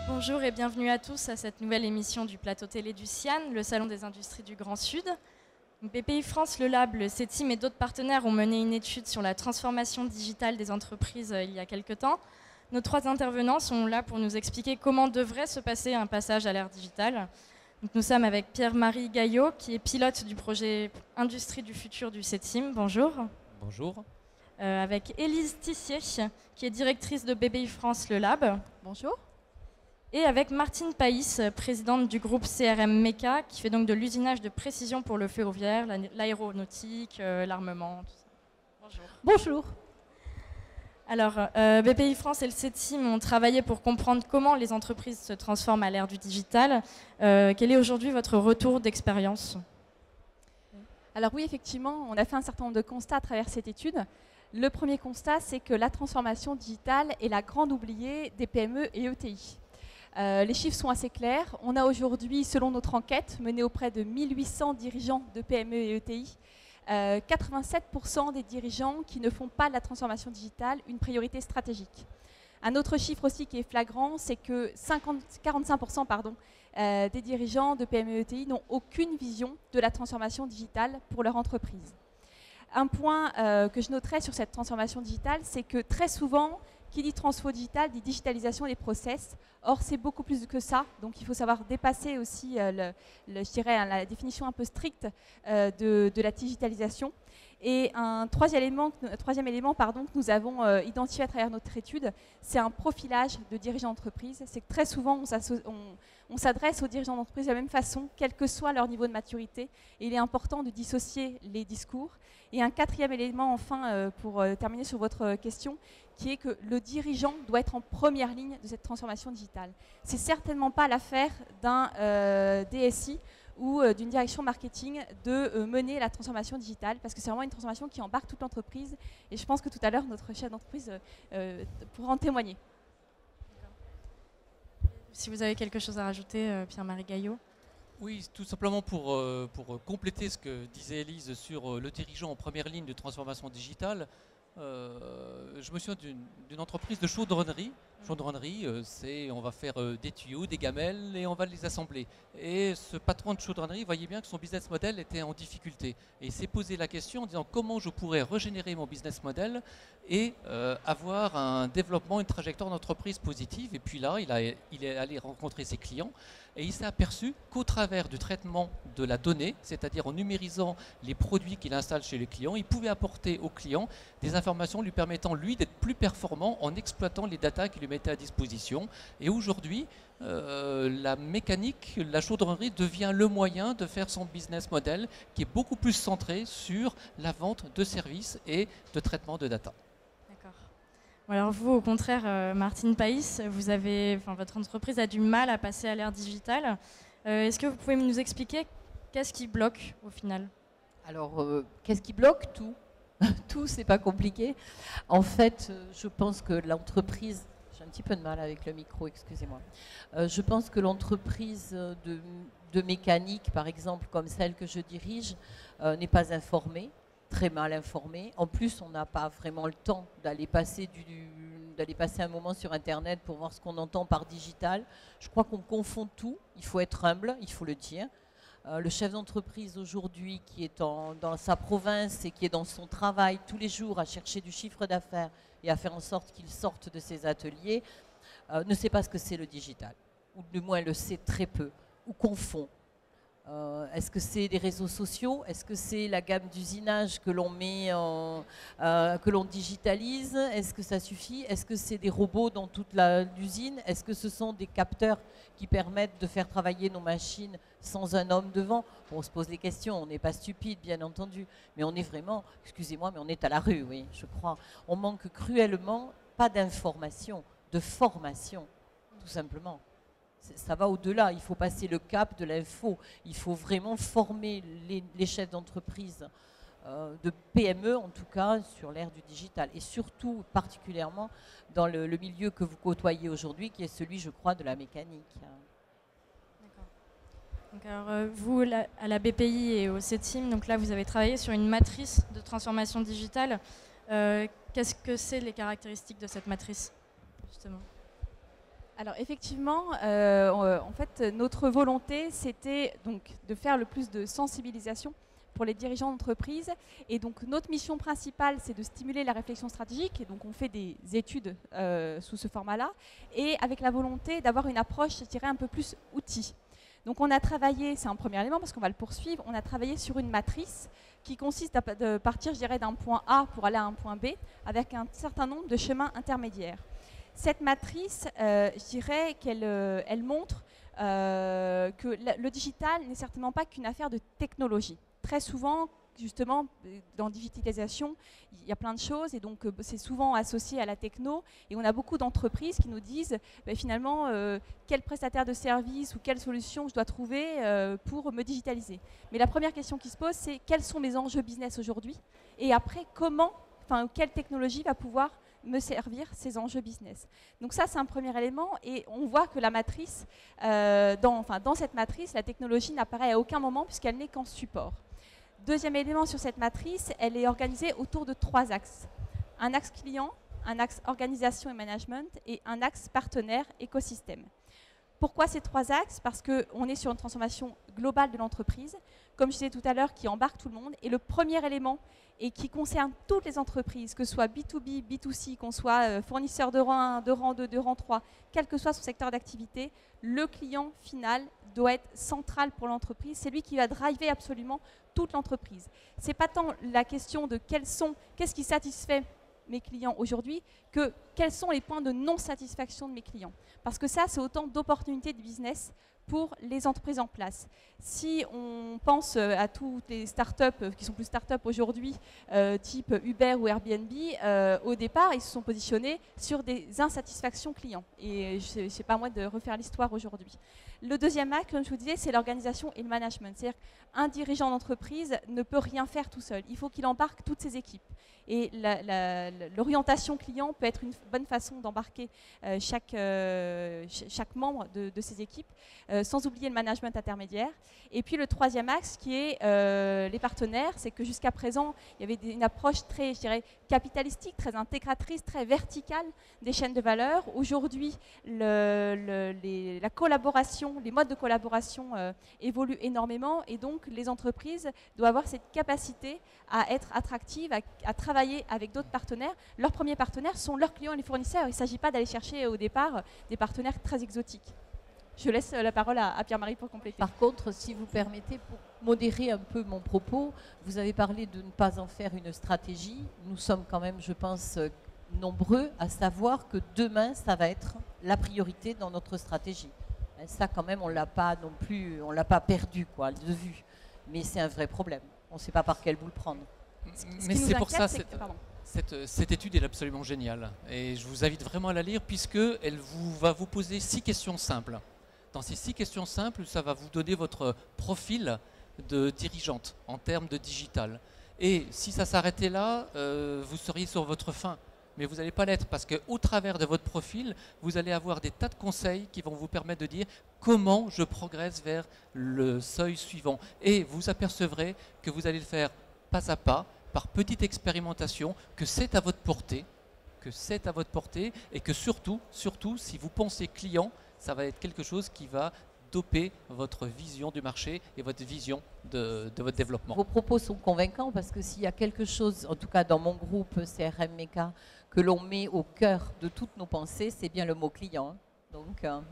Bonjour et bienvenue à tous à cette nouvelle émission du plateau télé du CIAN, le Salon des Industries du Grand Sud. BPI France, le Lab, le CETIM et d'autres partenaires ont mené une étude sur la transformation digitale des entreprises il y a quelques temps. Nos trois intervenants sont là pour nous expliquer comment devrait se passer un passage à l'ère digitale. Donc, nous sommes avec Pierre-Marie Gaillot, qui est pilote du projet Industrie du futur du CETIM. Bonjour. Bonjour. Avec Élise Tissier, qui est directrice de BPI France, le Lab. Bonjour. Et avec Martine Païs, présidente du groupe CRM MECA, qui fait donc de l'usinage de précision pour le ferroviaire, l'aéronautique, l'armement, tout ça. Bonjour. Bonjour. Alors, BPI France et le CETIM ont travaillé pour comprendre comment les entreprises se transforment à l'ère du digital. Quel est aujourd'hui votre retour d'expérience ? Alors oui, effectivement, on a fait un certain nombre de constats à travers cette étude. Le premier constat, c'est que la transformation digitale est la grande oubliée des PME et ETI. Les chiffres sont assez clairs. On a aujourd'hui, selon notre enquête menée auprès de 1800 dirigeants de PME et ETI, 87% des dirigeants qui ne font pas de la transformation digitale une priorité stratégique. Un autre chiffre aussi qui est flagrant, c'est que 45% des dirigeants de PME et ETI n'ont aucune vision de la transformation digitale pour leur entreprise. Un point que je noterai sur cette transformation digitale, c'est que très souvent, qui dit transfo digital dit digitalisation des process. Or, c'est beaucoup plus que ça. Donc, il faut savoir dépasser aussi, je dirais, la définition un peu stricte de la digitalisation. Et un troisième élément que nous avons identifié à travers notre étude, c'est un profilage de dirigeants d'entreprise. C'est que très souvent, on s'adresse aux dirigeants d'entreprise de la même façon, quel que soit leur niveau de maturité. Et il est important de dissocier les discours. Et un quatrième élément, enfin, pour terminer sur votre question, qui est que le dirigeant doit être en première ligne de cette transformation digitale. C'est certainement pas l'affaire d'un DSI ou d'une direction marketing de mener la transformation digitale, parce que c'est vraiment une transformation qui embarque toute l'entreprise. Et je pense que tout à l'heure, notre chef d'entreprise pourra en témoigner. Si vous avez quelque chose à rajouter, Pierre-Marie Gaillot. Oui, tout simplement pour compléter ce que disait Élise sur le dirigeant en première ligne de transformation digitale. Je me souviens d'une entreprise de chaudronnerie. Chaudronnerie, c'est on va faire des tuyaux, des gamelles et on va les assembler. Et ce patron de chaudronnerie voyait bien que son business model était en difficulté. Et il s'est posé la question en disant comment je pourrais régénérer mon business model et avoir un développement, une trajectoire d'entreprise positive. Et puis là, il est allé rencontrer ses clients et il s'est aperçu qu'au travers du traitement de la donnée, c'est-à-dire en numérisant les produits qu'il installe chez les clients, il pouvait apporter aux clients des informations lui permettant, lui, d'être plus performant en exploitant les datas qu'il lui mettait à disposition. Et aujourd'hui, la mécanique, la chaudronnerie devient le moyen de faire son business model qui est beaucoup plus centré sur la vente de services et de traitement de data. D'accord. Bon, alors vous, au contraire, Martine Païs, votre entreprise a du mal à passer à l'ère digitale. Est-ce que vous pouvez nous expliquer qu'est-ce qui bloque au final ? Alors, qu'est-ce qui bloque ? Tout. Tout, c'est pas compliqué. En fait, je pense que l'entreprise, j'ai un petit peu de mal avec le micro, excusez-moi. Je pense que l'entreprise de mécanique, par exemple, comme celle que je dirige, n'est pas informée, très mal informée. En plus, on n'a pas vraiment le temps d'aller passer un moment sur Internet pour voir ce qu'on entend par digital. Je crois qu'on confond tout. Il faut être humble, il faut le dire. Le chef d'entreprise aujourd'hui qui est dans sa province et qui est dans son travail tous les jours à chercher du chiffre d'affaires et à faire en sorte qu'il sorte de ses ateliers, ne sait pas ce que c'est le digital, ou du moins le sait très peu, ou confond. Est-ce que c'est les réseaux sociaux? Est-ce que c'est la gamme d'usinage que l'on met que l'on digitalise? Est-ce que ça suffit? Est-ce que c'est des robots dans toute l'usine? Est-ce que ce sont des capteurs qui permettent de faire travailler nos machines sans un homme devant? Bon, on se pose des questions, on n'est pas stupide bien entendu, mais on est vraiment, excusez-moi, mais on est à la rue, oui, je crois. On manque cruellement, pas d'information, de formation, tout simplement. Ça va au-delà, il faut passer le cap de l'info, il faut vraiment former les chefs d'entreprise, de PME en tout cas, sur l'ère du digital. Et surtout, particulièrement, dans le milieu que vous côtoyez aujourd'hui, qui est celui, je crois, de la mécanique. D'accord. Donc alors, vous, à la BPI et au CETIM, donc là, vous avez travaillé sur une matrice de transformation digitale. Qu'est-ce que c'est les caractéristiques de cette matrice ? justement? Alors effectivement, en fait, notre volonté, c'était donc de faire le plus de sensibilisation pour les dirigeants d'entreprise. Et donc notre mission principale, c'est de stimuler la réflexion stratégique. Et donc on fait des études sous ce format-là, et avec la volonté d'avoir une approche, je dirais, un peu plus outil. Donc on a travaillé, c'est un premier élément parce qu'on va le poursuivre, on a travaillé sur une matrice qui consiste à partir, je dirais, d'un point A pour aller à un point B, avec un certain nombre de chemins intermédiaires. Cette matrice, je dirais qu'elle elle montre que le digital n'est certainement pas qu'une affaire de technologie. Très souvent, justement, dans digitalisation, il y a plein de choses, et donc c'est souvent associé à la techno, et on a beaucoup d'entreprises qui nous disent finalement quel prestataire de service ou quelle solution je dois trouver pour me digitaliser. Mais la première question qui se pose, c'est quels sont mes enjeux business aujourd'hui, et après quelle technologie va pouvoir me servir ces enjeux business. Donc ça, c'est un premier élément, et on voit que la matrice, dans cette matrice, la technologie n'apparaît à aucun moment puisqu'elle n'est qu'en support. Deuxième élément sur cette matrice, elle est organisée autour de 3 axes. Un axe client, un axe organisation et management, et un axe partenaire écosystème. Pourquoi ces 3 axes? Parce qu'on est sur une transformation globale de l'entreprise, comme je disais tout à l'heure, qui embarque tout le monde. Et le premier élément, et qui concerne toutes les entreprises, que ce soit B2B, B2C, qu'on soit fournisseur de rang 1, de rang 2, de rang 3, quel que soit son secteur d'activité, le client final doit être central pour l'entreprise. C'est lui qui va driver absolument toute l'entreprise. Ce n'est pas tant la question de qu'est-ce qui satisfait mes clients aujourd'hui, que quels sont les points de non-satisfaction de mes clients. Parce que ça, c'est autant d'opportunités de business pour les entreprises en place. Si on pense à toutes les startups qui sont plus startups aujourd'hui, type Uber ou Airbnb, au départ, ils se sont positionnés sur des insatisfactions clients. Et ce n'est pas à moi de refaire l'histoire aujourd'hui. Le deuxième axe, comme je vous disais, c'est l'organisation et le management. C'est-à-dire qu'un dirigeant d'entreprise ne peut rien faire tout seul. Il faut qu'il embarque toutes ses équipes. Et l'orientation client peut être une bonne façon d'embarquer chaque membre de ces équipes, sans oublier le management intermédiaire. Et puis le troisième axe qui est les partenaires, c'est que jusqu'à présent, il y avait une approche très, je dirais, capitalistique, très intégratrice, très verticale des chaînes de valeur. Aujourd'hui, la collaboration, les modes de collaboration évoluent énormément, et donc les entreprises doivent avoir cette capacité à être attractives, à travailler avec d'autres partenaires. Leurs premiers partenaires sont leurs clients et les fournisseurs. Il ne s'agit pas d'aller chercher au départ des partenaires très exotiques. Je laisse la parole à Pierre-Marie pour compléter. Par contre, si vous permettez, pour modérer un peu mon propos, vous avez parlé de ne pas en faire une stratégie. Nous sommes quand même, je pense, nombreux à savoir que demain, ça va être la priorité dans notre stratégie. Ça, quand même, on ne l'a pas non plus, on ne l'a pas perdu de vue. Mais c'est un vrai problème. On ne sait pas par quel bout le prendre. Mais c'est pour ça, cette étude est absolument géniale. Et je vous invite vraiment à la lire, puisqu'elle va vous poser 6 questions simples. Dans ces 6 questions simples, ça va vous donner votre profil de dirigeante en termes de digital. Et si ça s'arrêtait là, vous seriez sur votre fin. Mais vous n'allez pas l'être, parce qu'au travers de votre profil, vous allez avoir des tas de conseils qui vont vous permettre de dire comment je progresse vers le seuil suivant. Et vous apercevrez que vous allez le faire pas à pas, par petite expérimentation, que c'est à votre portée, et que surtout, si vous pensez client, ça va être quelque chose qui va doper votre vision du marché et votre vision de votre développement. Vos propos sont convaincants, parce que s'il y a quelque chose, en tout cas dans mon groupe CRM Meka, que l'on met au cœur de toutes nos pensées, c'est bien le mot client. Donc, voilà.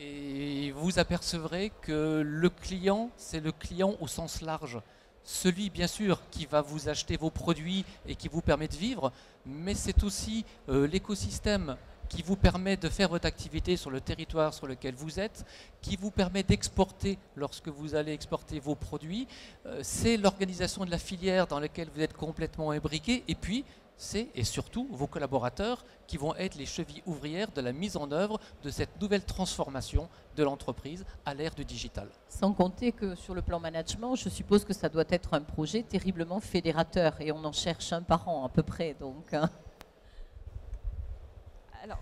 Et vous apercevrez que le client, c'est le client au sens large. Celui, bien sûr, qui va vous acheter vos produits et qui vous permet de vivre, mais c'est aussi l'écosystème qui vous permet de faire votre activité sur le territoire sur lequel vous êtes, qui vous permet d'exporter lorsque vous allez exporter vos produits. C'est l'organisation de la filière dans laquelle vous êtes complètement imbriqué, et puis c'est et surtout vos collaborateurs qui vont être les chevilles ouvrières de la mise en œuvre de cette nouvelle transformation de l'entreprise à l'ère du digital. Sans compter que sur le plan management, je suppose que ça doit être un projet terriblement fédérateur, et on en cherche un par an à peu près. Donc, Alors,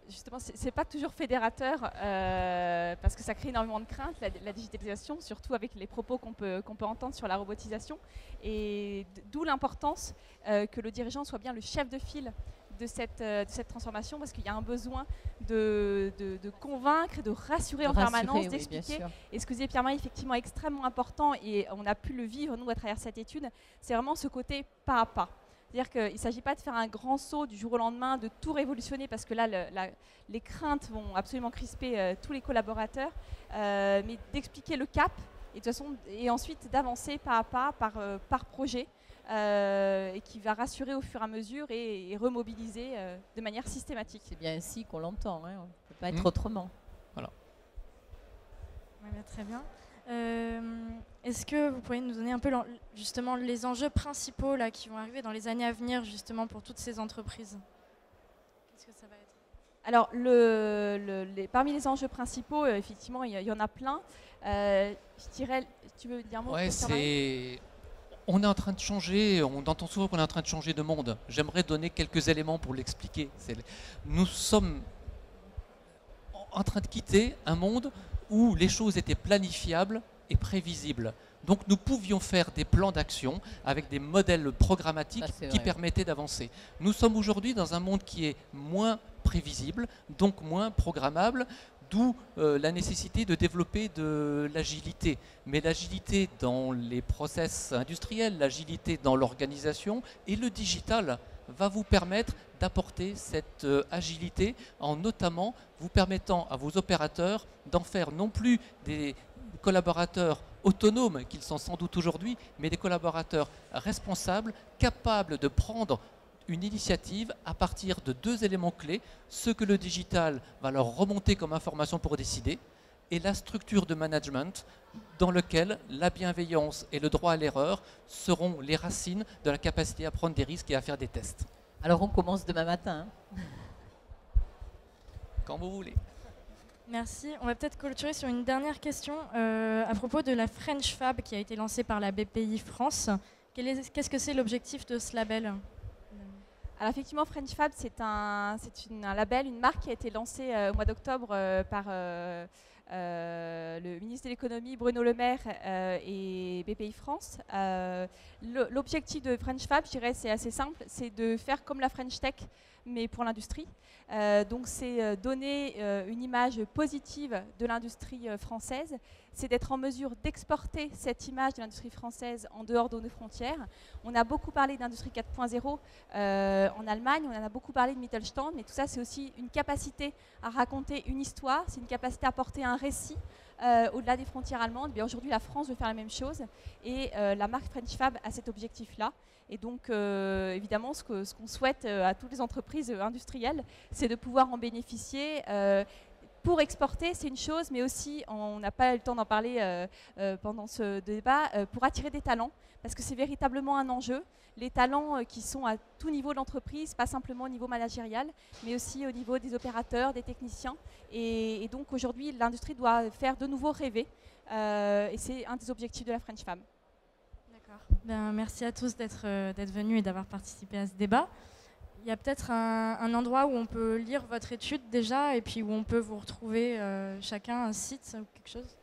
justement, ce n'est pas toujours fédérateur, parce que ça crée énormément de craintes, la digitalisation, surtout avec les propos qu'on peut entendre sur la robotisation. Et d'où l'importance que le dirigeant soit bien le chef de file de cette transformation parce qu'il y a un besoin de convaincre, de rassurer en permanence, oui, d'expliquer. Et ce que disait Pierre-Marie, effectivement, extrêmement important, et on a pu le vivre, nous, à travers cette étude, c'est vraiment ce côté pas à pas. C'est-à-dire qu'il ne s'agit pas de faire un grand saut du jour au lendemain, de tout révolutionner, parce que là, les craintes vont absolument crisper tous les collaborateurs, mais d'expliquer le cap, et, de toute façon, et ensuite d'avancer pas à pas, par projet, et qui va rassurer au fur et à mesure et remobiliser de manière systématique. C'est bien ainsi qu'on l'entend, hein. On ne peut pas être autrement. Voilà. Ouais, très bien. Est-ce que vous pourriez nous donner un peu justement les enjeux principaux là, qui vont arriver dans les années à venir justement pour toutes ces entreprises? Qu'est-ce que ça va être? Alors, parmi les enjeux principaux, effectivement, il y en a plein. Je dirais, tu veux dire un mot? Ouais, on est en train de changer, on entend souvent qu'on est en train de changer de monde. J'aimerais donner quelques éléments pour l'expliquer. Nous sommes en train de quitter un monde où les choses étaient planifiables et prévisibles. Donc nous pouvions faire des plans d'action avec des modèles programmatiques qui permettaient d'avancer. Nous sommes aujourd'hui dans un monde qui est moins prévisible, donc moins programmable, d'où la nécessité de développer de l'agilité. Mais l'agilité dans les process industriels, l'agilité dans l'organisation et le digital va vous permettre d'apporter cette agilité en notamment vous permettant à vos opérateurs d'en faire non plus des collaborateurs autonomes qu'ils sont sans doute aujourd'hui, mais des collaborateurs responsables, capables de prendre une initiative à partir de deux éléments clés, ce que le digital va leur remonter comme information pour décider, et la structure de management dans lequel la bienveillance et le droit à l'erreur seront les racines de la capacité à prendre des risques et à faire des tests. Alors on commence demain matin. Quand vous voulez. Merci. On va peut-être clôturer sur une dernière question à propos de la French Fab qui a été lancée par la BPI France. Qu'est-ce que c'est l'objectif de ce label ? Alors effectivement, French Fab, c'est un label, une marque qui a été lancée au mois d'octobre par le ministre de l'économie Bruno Le Maire et BPI France. L'objectif de French Fab, je dirais, c'est assez simple, c'est de faire comme la French Tech, mais pour l'industrie. Donc c'est donner une image positive de l'industrie française, c'est d'être en mesure d'exporter cette image de l'industrie française en dehors de nos frontières. On a beaucoup parlé d'industrie 4.0 en Allemagne, on en a beaucoup parlé de Mittelstand, mais tout ça c'est aussi une capacité à raconter une histoire, c'est une capacité à porter un récit au-delà des frontières allemandes. Bien, aujourd'hui la France veut faire la même chose et la marque French Fab a cet objectif-là. Et donc, évidemment, ce qu'on souhaite à toutes les entreprises industrielles, c'est de pouvoir en bénéficier. Pour exporter, c'est une chose, mais aussi, on n'a pas eu le temps d'en parler pendant ce débat, pour attirer des talents, parce que c'est véritablement un enjeu. Les talents qui sont à tout niveau de l'entreprise, pas simplement au niveau managérial, mais aussi au niveau des opérateurs, des techniciens. Et donc, aujourd'hui, l'industrie doit faire de nouveau rêver. Et c'est un des objectifs de la French Fab. Ben, merci à tous d'être venus et d'avoir participé à ce débat. Il y a peut-être un endroit où on peut lire votre étude déjà et puis où on peut vous retrouver chacun, un site ou quelque chose.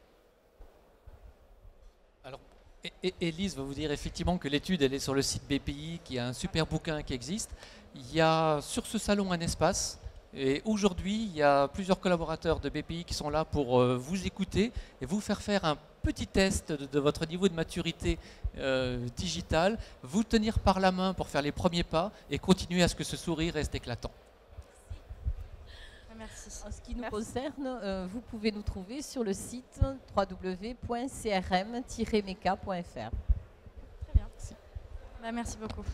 Alors, Élise va vous dire effectivement que l'étude elle est sur le site BPI, qui a un super bouquin qui existe. Il y a sur ce salon un espace. Et aujourd'hui, il y a plusieurs collaborateurs de BPI qui sont là pour vous écouter et vous faire un petit test de votre niveau de maturité digitale, vous tenir par la main pour faire les premiers pas et continuer à ce que ce sourire reste éclatant. Merci. En ce qui nous concerne, vous pouvez nous trouver sur le site www.crm-meca.fr. Très bien. Merci beaucoup.